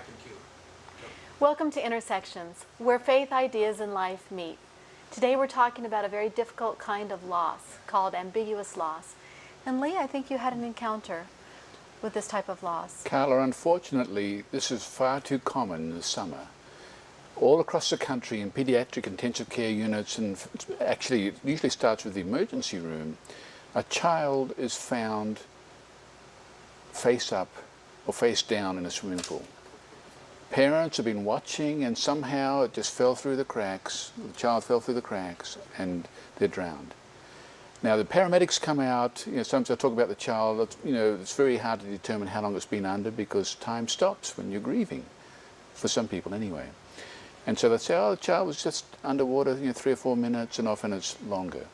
thank you. Welcome to Intersections, where faith, ideas, and life meet. Today we're talking about a very difficult kind of loss called ambiguous loss. And Lee, I think you had an encounter with this type of loss. Carla, unfortunately, this is far too common in the summer. All across the country in pediatric intensive care units, and actually it usually starts with the emergency room, a child is found face up or face down in a swimming pool. Parents have been watching and somehow it just fell through the cracks, the child fell through the cracks and they're drowned. Now the paramedics come out, sometimes I talk about the child, it's very hard to determine how long it's been under because time stops when you're grieving, for some people anyway. And so they say, oh, the child was just underwater 3 or 4 minutes, and often it's longer.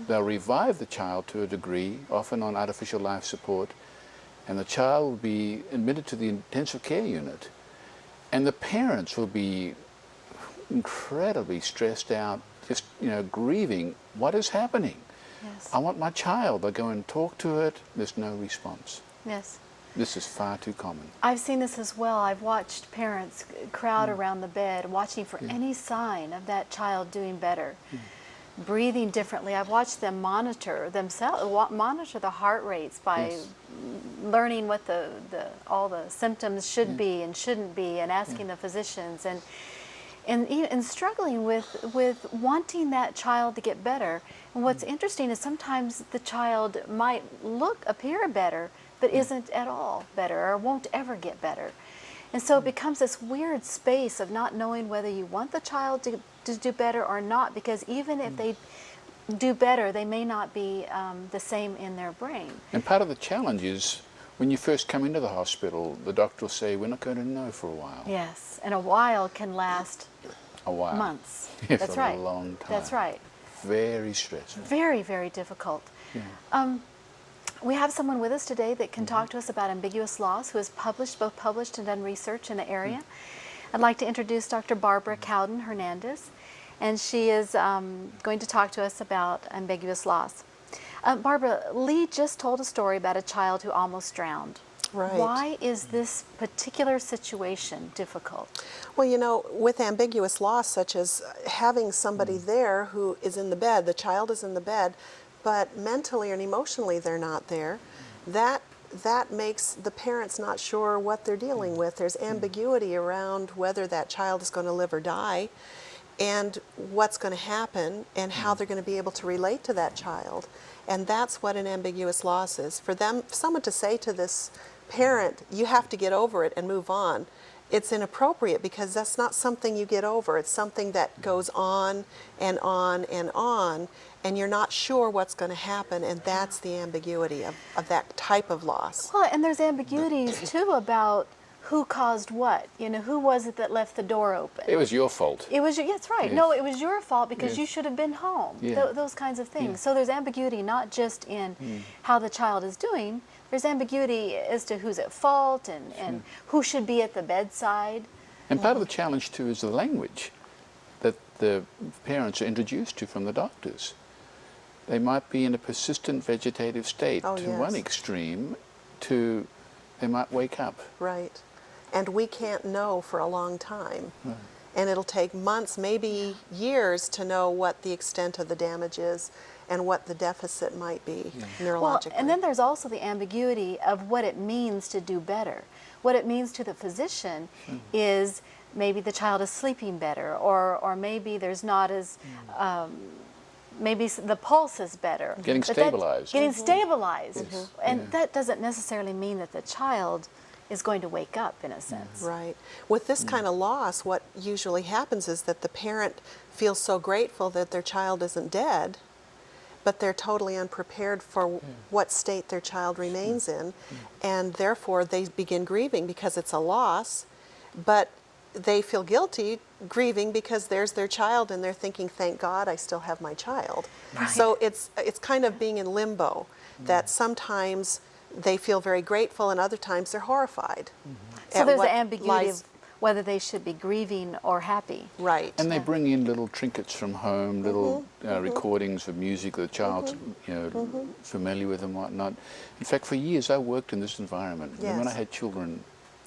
They'll revive the child to a degree, often on artificial life support, and the child will be admitted to the intensive care unit. And the parents will be incredibly stressed out, just, grieving. What is happening? Yes. I want my child. They go and talk to it. There's no response. Yes. This is far too common. I've seen this as well. I've watched parents crowd around the bed, watching for any sign of that child doing better, breathing differently. I've watched them monitor themselves, monitor the heart rates by learning what all the symptoms should be and shouldn't be, and asking the physicians, and struggling with wanting that child to get better. And what's interesting is sometimes the child might appear better, but isn't at all better or won't ever get better. And so it becomes this weird space of not knowing whether you want the child to do better or not, because even if they do better, they may not be the same in their brain. And part of the challenge is when you first come into the hospital, the doctor will say, we're not going to know for a while. Yes, and a while can last a while. Months. Yes, That's a right. long time. That's right. Very stressful. Very, very difficult. Yeah. We have someone with us today that can talk to us about ambiguous loss, who has both published and done research in the area. I'd like to introduce Dr. Barbara Khaldun Hernandez, and she is going to talk to us about ambiguous loss. Barbara, Lee just told a story about a child who almost drowned. Right. Why is this particular situation difficult? Well, with ambiguous loss, such as having somebody there who is in the bed, the child is in the bed, but mentally and emotionally they're not there, that makes the parents not sure what they're dealing with. There's ambiguity around whether that child is going to live or die, and what's going to happen, and how they're going to be able to relate to that child. And that's what an ambiguous loss is. For someone to say to this parent, you have to get over it and move on, it's inappropriate, because that's not something you get over. It's something that goes on and on and on, and you're not sure what's going to happen, and that's the ambiguity of that type of loss. Well, and there's ambiguities too about who caused what. Who was it that left the door open? It was your fault. It was that's right. Yes. No, it was your fault because Yes. you should have been home. Yeah. Those kinds of things. Yeah. So there's ambiguity not just in how the child is doing. There's ambiguity as to who's at fault and who should be at the bedside. And part of the challenge too is the language that the parents are introduced to from the doctors. They might be in a persistent vegetative state to one extreme, to they might wake up. Right. And we can't know for a long time. Right. And it'll take months, maybe years, to know what the extent of the damage is and what the deficit might be neurologically. Well, and then there's also the ambiguity of what it means to do better. What it means to the physician is maybe the child is sleeping better, or maybe there's not as, maybe the pulse is better. Getting stabilized. Getting stabilized. Yes. And that doesn't necessarily mean that the child is going to wake up, in a sense. Right. With this kind of loss, what usually happens is that the parent feels so grateful that their child isn't dead, but they're totally unprepared for what state their child remains in, and therefore they begin grieving because it's a loss, but they feel guilty grieving because there's their child, and they're thinking, thank God I still have my child. Right. So it's kind of being in limbo, that sometimes they feel very grateful and other times they're horrified. So there's the ambiguity of whether they should be grieving or happy. Right. And they bring in little trinkets from home, little recordings of music that the child's familiar with and whatnot. In fact, for years I worked in this environment. And when I had children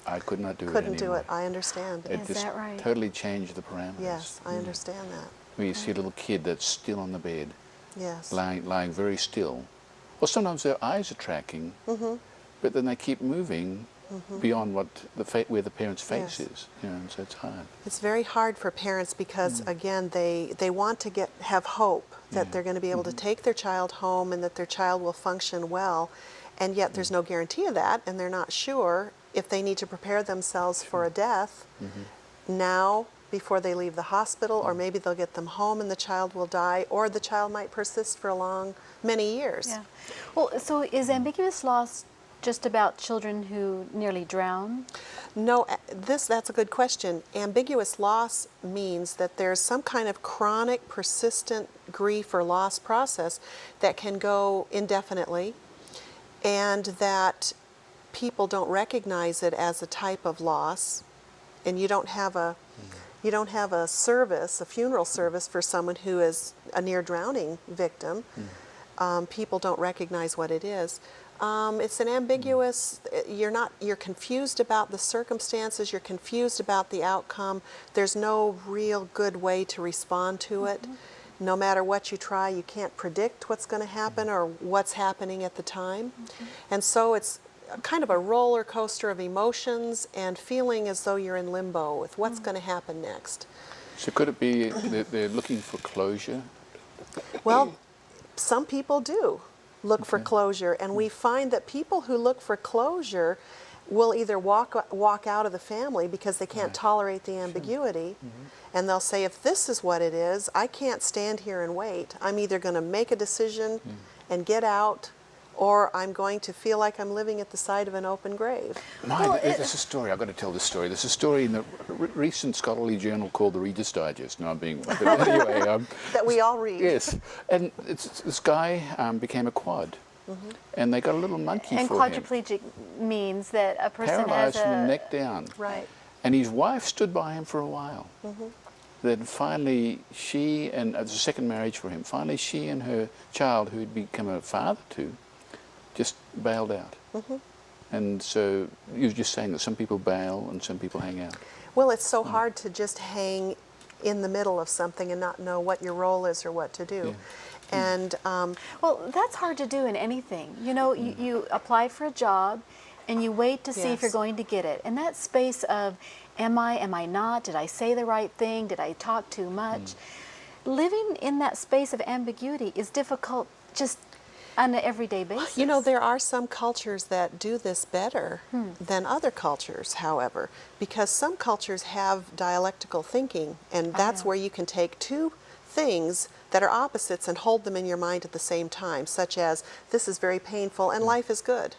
I could not do it couldn't do anymore. it. I understand. It Is just that right? totally changed the parameters. Yes, I understand that. When you see a little kid that's still on the bed, Yes. lying very still, or sometimes their eyes are tracking, but then they keep moving beyond what where the parent's face Yes. is. You know, and so it's hard. It's very hard for parents because, again, they want to have hope that they're going to be able to take their child home and that their child will function well, and yet there's no guarantee of that, and they're not sure if they need to prepare themselves for a death now before they leave the hospital, or maybe they'll get them home and the child will die, or the child might persist for many years. Yeah. Well, so is ambiguous loss just about children who nearly drown? No, that's a good question. Ambiguous loss means that there's some kind of chronic, persistent grief or loss process that can go indefinitely, and that people don't recognize it as a type of loss, and you don't have a service, a funeral service for someone who is a near drowning victim. People don't recognize what it is. It's an ambiguous, you're confused about the circumstances, you're confused about the outcome. There's no real good way to respond to it. No matter what you try, you can't predict what's going to happen or what's happening at the time. And so it's kind of a roller coaster of emotions and feeling as though you're in limbo with what's going to happen next. So could it be that they're looking for closure? Well, some people do look for closure, and we find that people who look for closure will either walk out of the family because they can't tolerate the ambiguity, and they'll say, if this is what it is, I can't stand here and wait. I'm either going to make a decision and get out, or I'm going to feel like I'm living at the side of an open grave. There's a story, I've got to tell this story. There's a story in the recent scholarly journal called the Reader's Digest. No, I'm being, but anyway. That we all read. Yes, and this guy became a quad, and they got a little monkey And for him. quadriplegic means that a person Paralyzed has from the a... neck down. Right. And his wife stood by him for a while. Then finally she, and it was a second marriage for him, finally she and her child, who had become a father to, just bailed out. And so you were just saying that some people bail and some people hang out. Well, it's so hard to just hang in the middle of something and not know what your role is or what to do. And Well, that's hard to do in anything. You know, you apply for a job and you wait to see if you're Yes. going to get it. And that space of, am I not? Did I say the right thing? Did I talk too much? Living in that space of ambiguity is difficult just on an everyday basis. you know, there are some cultures that do this better than other cultures, however, because some cultures have dialectical thinking, and that's where you can take two things that are opposites and hold them in your mind at the same time, such as, this is very painful and life is good.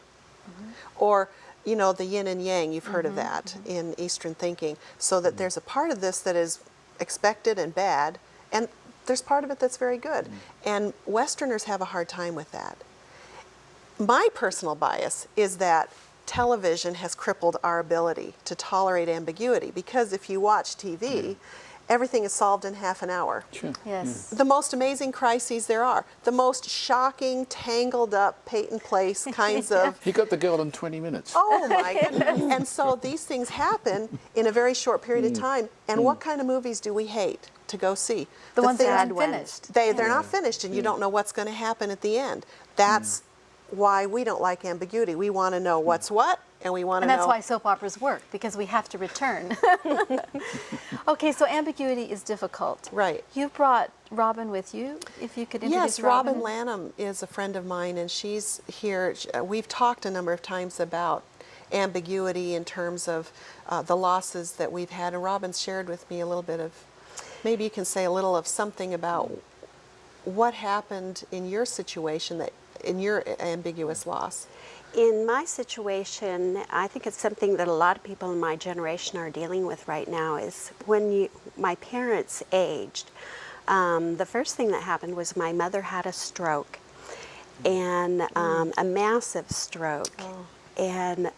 Or, you know, the yin and yang, you've heard of that in Eastern thinking, so that there's a part of this that is expected and bad, and there's part of it that's very good. And Westerners have a hard time with that. My personal bias is that television has crippled our ability to tolerate ambiguity, because if you watch TV, everything is solved in half an hour. Sure. Yes. The most amazing crises there are, the most shocking, tangled up, Peyton Place kinds of, He got the girl in 20 minutes. oh my goodness. And so these things happen in a very short period of time. And what kind of movies do we hate to go see? The ones that things- aren't finished. They're not finished, and you don't know what's going to happen at the end. That's why we don't like ambiguity. We want to know what's what, and we want to And know. that's why soap operas work, because we have to return. Okay, so ambiguity is difficult. Right. You brought Robin with you, if you could introduce Yes, Robin Lanham is a friend of mine, and she's here. We've talked a number of times about ambiguity in terms of the losses that we've had, and Robin's shared with me a little bit of, maybe you can say a little of something about what happened in your situation, that in your ambiguous loss. In my situation, I think it's something that a lot of people in my generation are dealing with right now, is when my parents aged, the first thing that happened was my mother had a stroke, and a massive stroke. Oh. And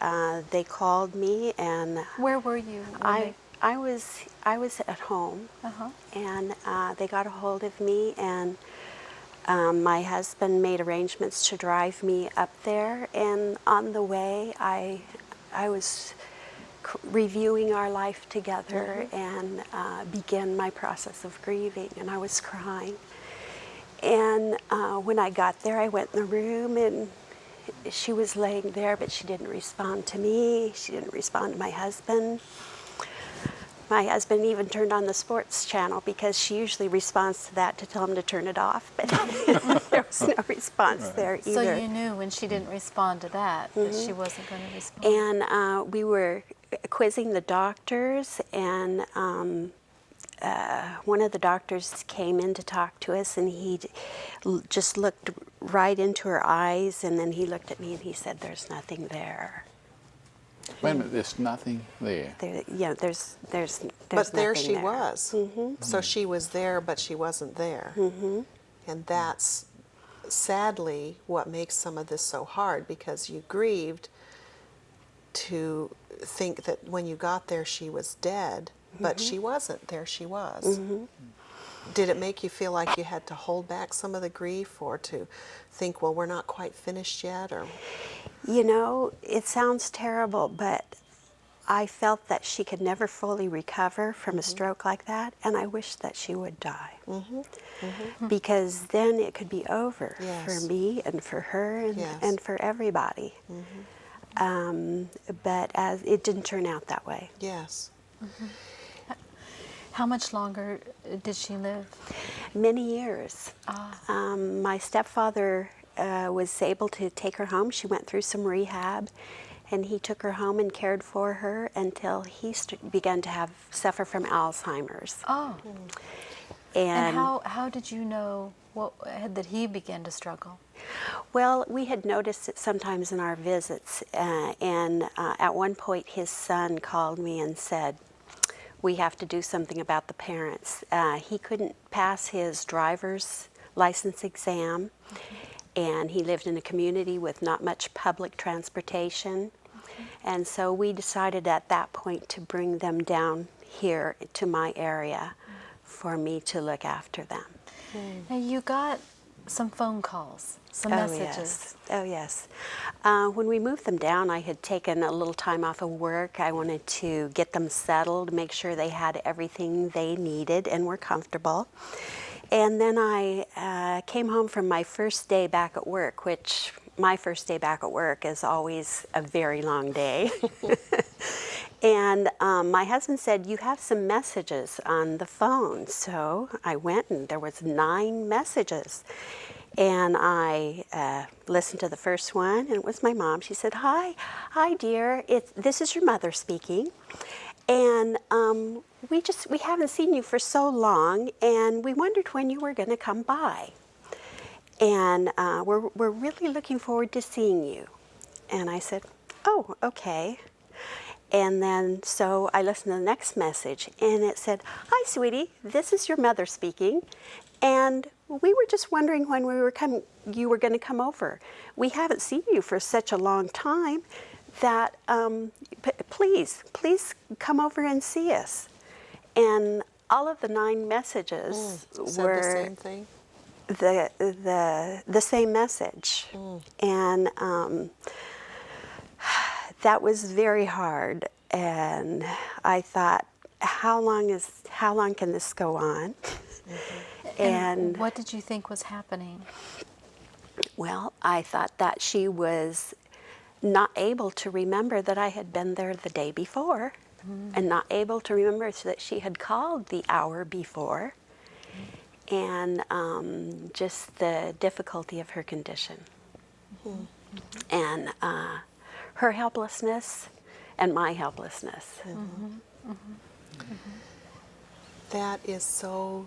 they called me, and Where were you? I was at home, and they got a hold of me, and my husband made arrangements to drive me up there, and on the way I was reviewing our life together and begin my process of grieving, and I was crying. And when I got there, I went in the room, and she was laying there, but she didn't respond to me. She didn't respond to my husband. My husband even turned on the sports channel because she usually responds to that to tell him to turn it off, but there was no response there either. So you knew when she didn't respond to that she wasn't going to respond. And we were quizzing the doctors, and one of the doctors came in to talk to us, and he just looked right into her eyes, and then he looked at me and he said, "There's nothing there." Wait a minute, there's nothing there. Yeah, there's But there nothing she there. was. So she was there, but she wasn't there. And that's sadly what makes some of this so hard, because you grieved to think that when you got there she was dead, but she wasn't. There she was. Did it make you feel like you had to hold back some of the grief, or to think, well, we're not quite finished yet? Or You know, it sounds terrible, but I felt that she could never fully recover from a stroke like that, and I wished that she would die. Because then it could be over for me and for her and for everybody. But as it didn't turn out that way. yes. How much longer did she live? Many years. My stepfather was able to take her home. She went through some rehab, and he took her home and cared for her until he began to suffer from Alzheimer's. Oh. And how did you know that he began to struggle? Well, we had noticed it sometimes in our visits, and at one point his son called me and said, "We have to do something about the parents." He couldn't pass his driver's license exam, and he lived in a community with not much public transportation. And so we decided at that point to bring them down here to my area for me to look after them. Now you got some phone calls, some messages. Oh, yes. When we moved them down, I had taken a little time off of work. I wanted to get them settled, make sure they had everything they needed and were comfortable. And then I came home from my first day back at work, which my first day back at work is always a very long day. And my husband said, "You have some messages on the phone." So I went, and there was 9 messages. And I listened to the first one, and it was my mom. She said, "Hi, dear. This is your mother speaking, and we haven't seen you for so long, and we wondered when you were going to come by, and we're really looking forward to seeing you." And I said, "Oh, okay." And then so I listened to the next message, and it said, "Hi, sweetie. This is your mother speaking, and we were just wondering when you were going to come over. We haven't seen you for such a long time that please come over and see us." And all of the 9 messages Said were the same thing? the same message. And that was very hard. And I thought, how long can this go on? And what did you think was happening? Well, I thought that she was not able to remember that I had been there the day before, and not able to remember that she had called the hour before, and just the difficulty of her condition, and her helplessness and my helplessness. That is so,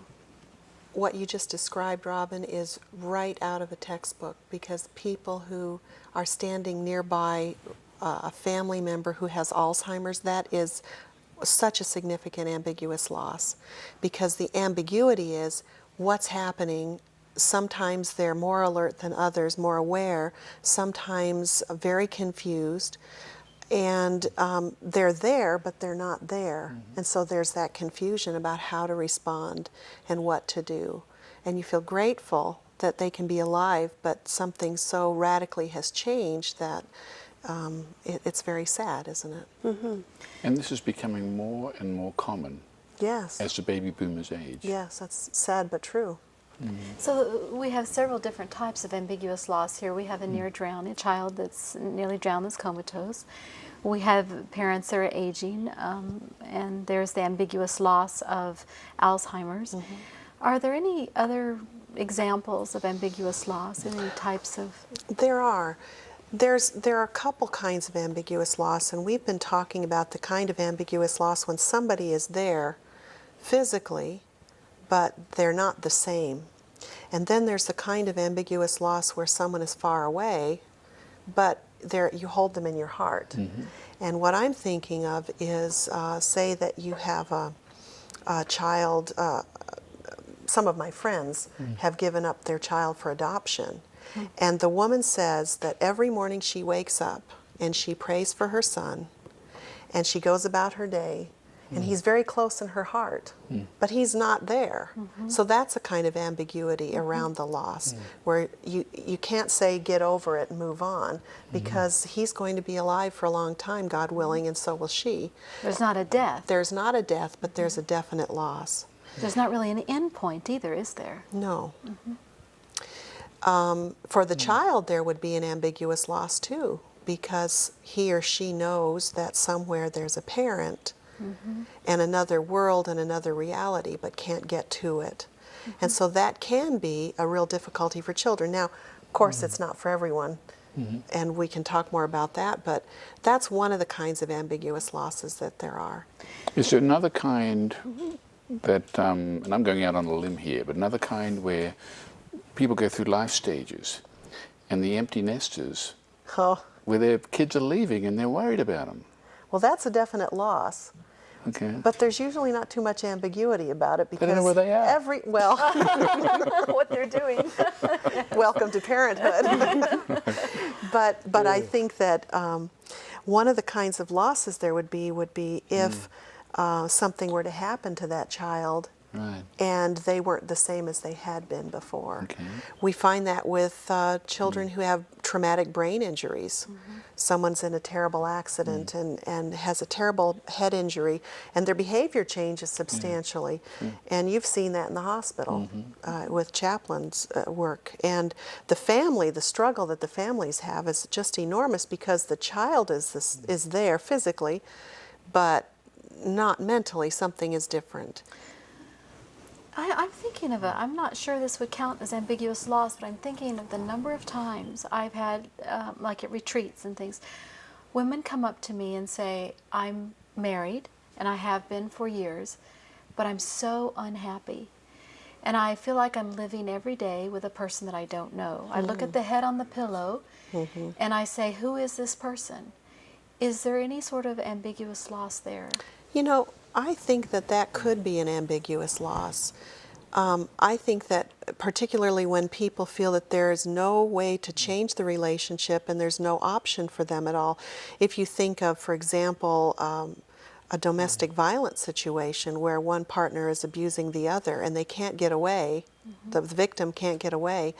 what you just described, Robin, is right out of a textbook, because people who are standing nearby a family member who has Alzheimer's, that is such a significant ambiguous loss, because the ambiguity is what's happening. Sometimes they're more alert than others, more aware, sometimes very confused. And they're there, but they're not there. And so there's that confusion about how to respond and what to do. And you feel grateful that they can be alive, but something so radically has changed that it's very sad, isn't it? And this is becoming more and more common Yes. as the baby boomers age. Yes, that's sad but true. So we have several different types of ambiguous loss here. We have a near drowning, a child that's nearly drowned that's comatose. We have parents that are aging, and there's the ambiguous loss of Alzheimer's. Are there any other examples of ambiguous loss, any types of? There are. There are a couple kinds of ambiguous loss, and we've been talking about the kind of ambiguous loss when somebody is there physically, but they're not the same. And then there's the kind of ambiguous loss where someone is far away, but you hold them in your heart. And what I'm thinking of is, say that you have a child, some of my friends have given up their child for adoption. And the woman says that every morning she wakes up and she prays for her son, and she goes about her day, and he's very close in her heart, but he's not there. So that's a kind of ambiguity around the loss, where you can't say get over it and move on, because he's going to be alive for a long time, God willing, and so will she. There's not a death. There's not a death, but there's a definite loss. There's not really an end point either, is there? No. For the child, there would be an ambiguous loss too, because he or she knows that somewhere there's a parent and another world and another reality, but can't get to it. And so that can be a real difficulty for children. Now, of course, it's not for everyone, and we can talk more about that, but that's one of the kinds of ambiguous losses that there are. Is there another kind that, and I'm going out on a limb here, but another kind where people go through life stages and the empty nesters, Oh, where their kids are leaving and they're worried about them? well, that's a definite loss. Okay. But there's usually not too much ambiguity about it, because don't know where they are. What they're doing. welcome to parenthood. but I think that one of the kinds of losses there would be if something were to happen to that child, Right. and they weren't the same as they had been before. Okay. We find that with children who have traumatic brain injuries. Someone's in a terrible accident and has a terrible head injury, and their behavior changes substantially. And you've seen that in the hospital with chaplains' work. And the family, the struggle that the families have is just enormous, because the child is there physically, but not mentally. Something is different. I'm thinking of I'm not sure this would count as ambiguous loss, but I'm thinking of the number of times I've had, like at retreats and things, women come up to me and say, I'm married, and I have been for years, but I'm so unhappy. And I feel like I'm living every day with a person that I don't know. I look at the head on the pillow, and I say, who is this person? Is there any sort of ambiguous loss there? You know, I think that could be an ambiguous loss. I think that particularly when people feel that there is no way to change the relationship and there's no option for them at all. If you think of, for example, a domestic violence situation where one partner is abusing the other and they can't get away, the victim can't get away,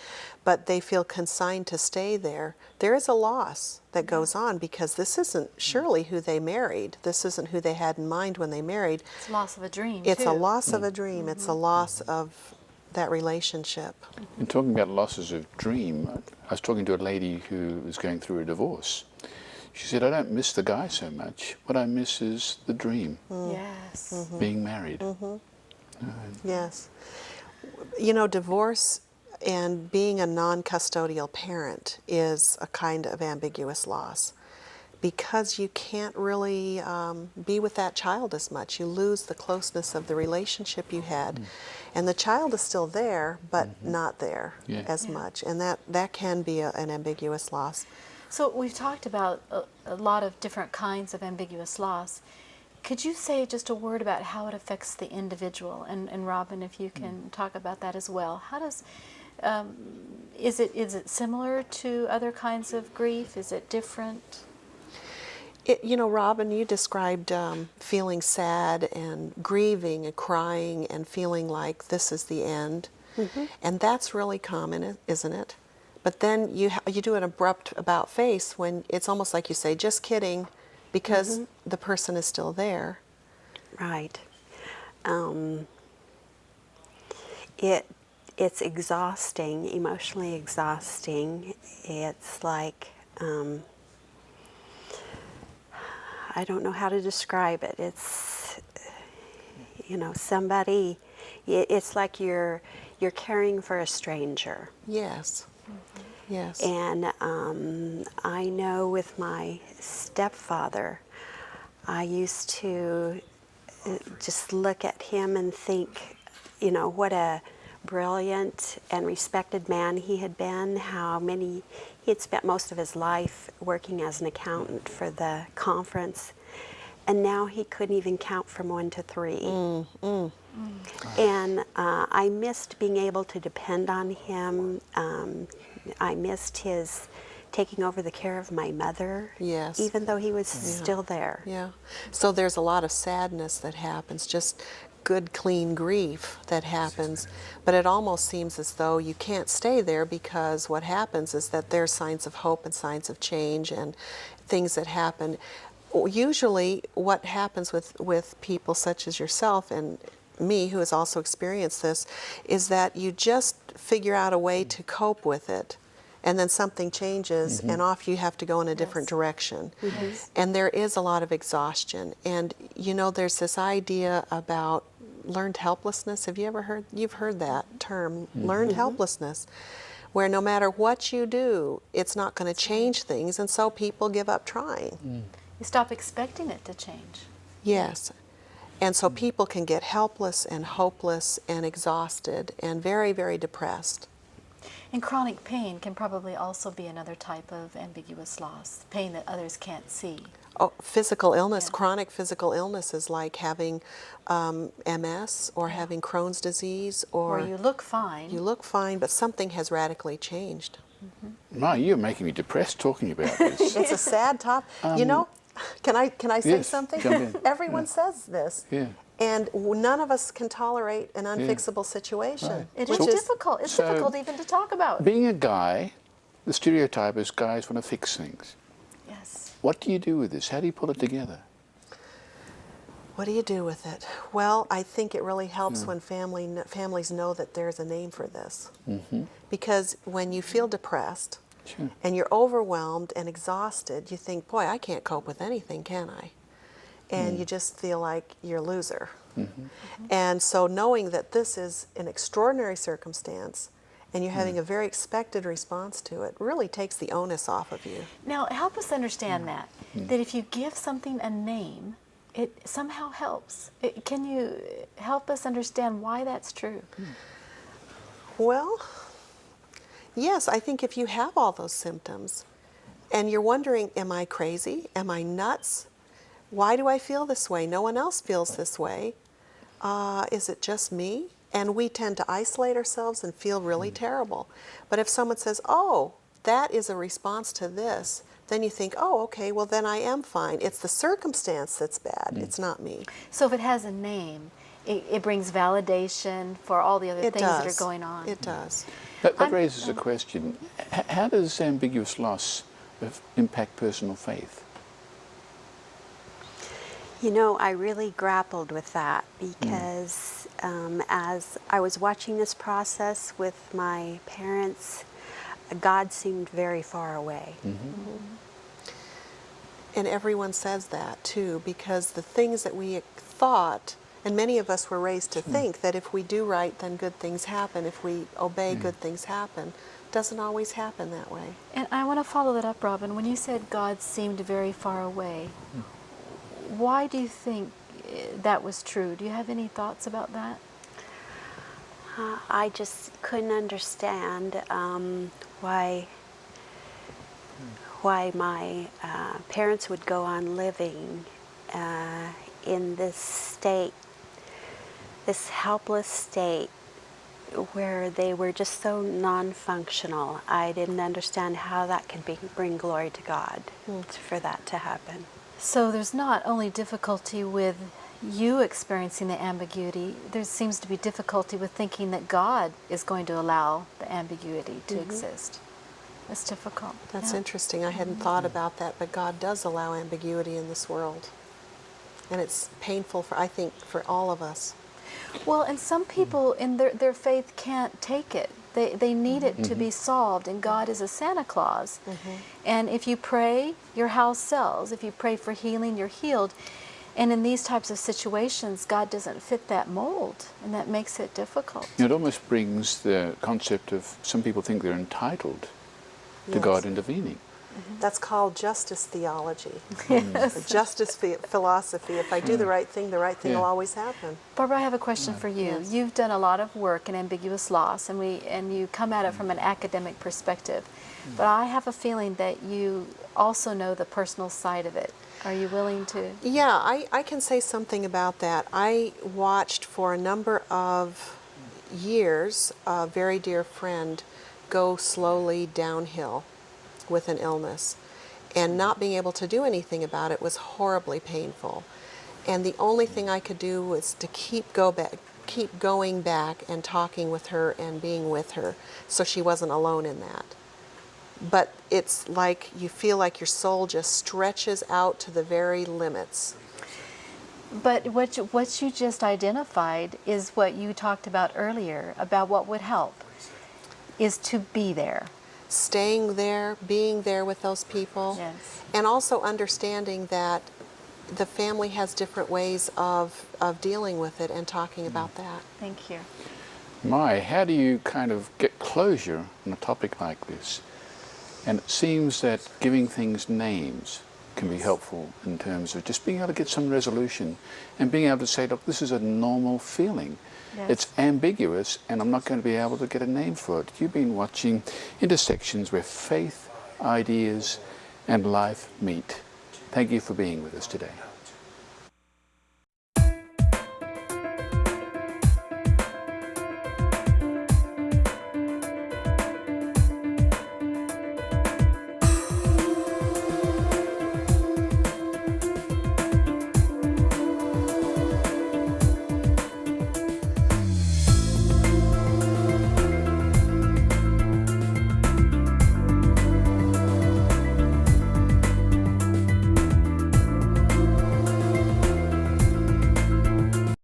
but they feel consigned to stay there, there is a loss that goes on, because this isn't surely who they married. This isn't who they had in mind when they married. It's loss of a dream, It's too. a loss of a dream. It's a loss of that relationship. And talking about losses of dream, I was talking to a lady who was going through a divorce. She said, I don't miss the guy so much. What I miss is the dream, Yes. being married. Yes. You know, divorce and being a non-custodial parent is a kind of ambiguous loss, because you can't really be with that child as much. You lose the closeness of the relationship you had. And the child is still there, but not there as much. And that can be an ambiguous loss. So we've talked about a lot of different kinds of ambiguous loss. Could you say just a word about how it affects the individual? And Robin, if you can talk about that as well. How does, is it similar to other kinds of grief? Is it different? You know, Robin, you described feeling sad and grieving and crying and feeling like this is the end. And that's really common, isn't it? But then you do an abrupt about face when it's almost like you say, just kidding, because the person is still there. Right. It's exhausting, emotionally exhausting. It's like, I don't know how to describe it. It's, somebody, it's like you're caring for a stranger. Yes. Yes. And I know with my stepfather, I used to just look at him and think, what a brilliant and respected man he had been, he had spent most of his life working as an accountant for the conference, and now he couldn't even count from 1 to 3. And I missed being able to depend on him. I missed his taking over the care of my mother, Yes. even though he was still there. Yeah. So there's a lot of sadness that happens, just good, clean grief that happens. But it almost seems as though you can't stay there, because what happens is that there's signs of hope and signs of change and things that happen. Usually what happens with people such as yourself and me, who has also experienced this, is that you just figure out a way to cope with it, and then something changes and off you have to go in a different direction. And there is a lot of exhaustion. And there's this idea about learned helplessness. Have you ever heard, you've heard that term, learned helplessness, where no matter what you do, it's not going to change things, and so people give up trying. You stop expecting it to change. Yes. And so people can get helpless and hopeless and exhausted and very, very depressed. And chronic pain can probably also be another type of ambiguous loss, pain that others can't see. Oh, physical illness, Yeah. chronic physical illness is like having MS or having Crohn's disease, or Where you look fine. you look fine, but something has radically changed. Ma, you're making me depressed talking about this. It's a sad topic. Can I say yes, something? jump in. Everyone says this. Yeah. And none of us can tolerate an unfixable situation. Right. It which is difficult. It's so difficult even to talk about. Being a guy, the stereotype is guys want to fix things. Yes. What do you do with this? How do you pull it together? What do you do with it? Well, I think it really helps when families know that there's a name for this. Because when you feel depressed and you're overwhelmed and exhausted, you think, boy, I can't cope with anything, can I? And you just feel like you're a loser. And so knowing that this is an extraordinary circumstance and you're having a very expected response to it really takes the onus off of you. Now, help us understand that if you give something a name, it somehow helps. Can you help us understand why that's true? Well, yes, I think if you have all those symptoms and you're wondering, am I crazy? Am I nuts? Why do I feel this way? No one else feels this way. Is it just me? And we tend to isolate ourselves and feel really terrible. But if someone says, oh, that is a response to this, then you think, oh, okay, well then I am fine. It's the circumstance that's bad. It's not me. So if it has a name, it brings validation for all the other things that are going on. It does. That raises a question. How does ambiguous loss impact personal faith? I really grappled with that because as I was watching this process with my parents, God seemed very far away. And everyone says that too, because the things that we thought, and many of us were raised to think that if we do right, then good things happen. If we obey, good things happen. Doesn't always happen that way. And I want to follow that up, Robin. When you said God seemed very far away, why do you think that was true? Do you have any thoughts about that? I just couldn't understand why my parents would go on living in this state, this helpless state where they were just so non-functional. I didn't understand how that could bring glory to God for that to happen. So there's not only difficulty with you experiencing the ambiguity, there seems to be difficulty with thinking that God is going to allow the ambiguity to exist. It's difficult. That's yeah. interesting. I hadn't thought about that, but God does allow ambiguity in this world. And it's painful, for I think, for all of us. Well, and some people in their faith can't take it. They need it to be solved, and God is a Santa Claus. And if you pray, your house sells. If you pray for healing, you're healed. And in these types of situations, God doesn't fit that mold, and that makes it difficult. It almost brings the concept of some people think they're entitled to Yes. God intervening. That's called justice theology, Yes. or justice philosophy. If I do the right thing will Yeah. always happen. Barbara, I have a question for you. Yes. You've done a lot of work in ambiguous loss, and you come at it from an academic perspective. But I have a feeling that you also know the personal side of it. Are you willing to? Yeah, I can say something about that. I watched for a number of years a very dear friend go slowly downhill with an illness, and not being able to do anything about it was horribly painful. And the only thing I could do was to keep going back and talking with her and being with her, so she wasn't alone in that. But it's like you feel like your soul just stretches out to the very limits. But what you just identified is what you talked about earlier, about what would help, is to be there. Staying there, being there with those people, Yes. and also understanding that the family has different ways of dealing with it and talking about that. Thank you. My, how do you kind of get closure on a topic like this? And it seems that giving things names can be helpful in terms of just being able to get some resolution and being able to say, look, this is a normal feeling. Yes. It's ambiguous, and I'm not going to be able to get a name for it. You've been watching intersections where faith, ideas, and life meet. Thank you for being with us today.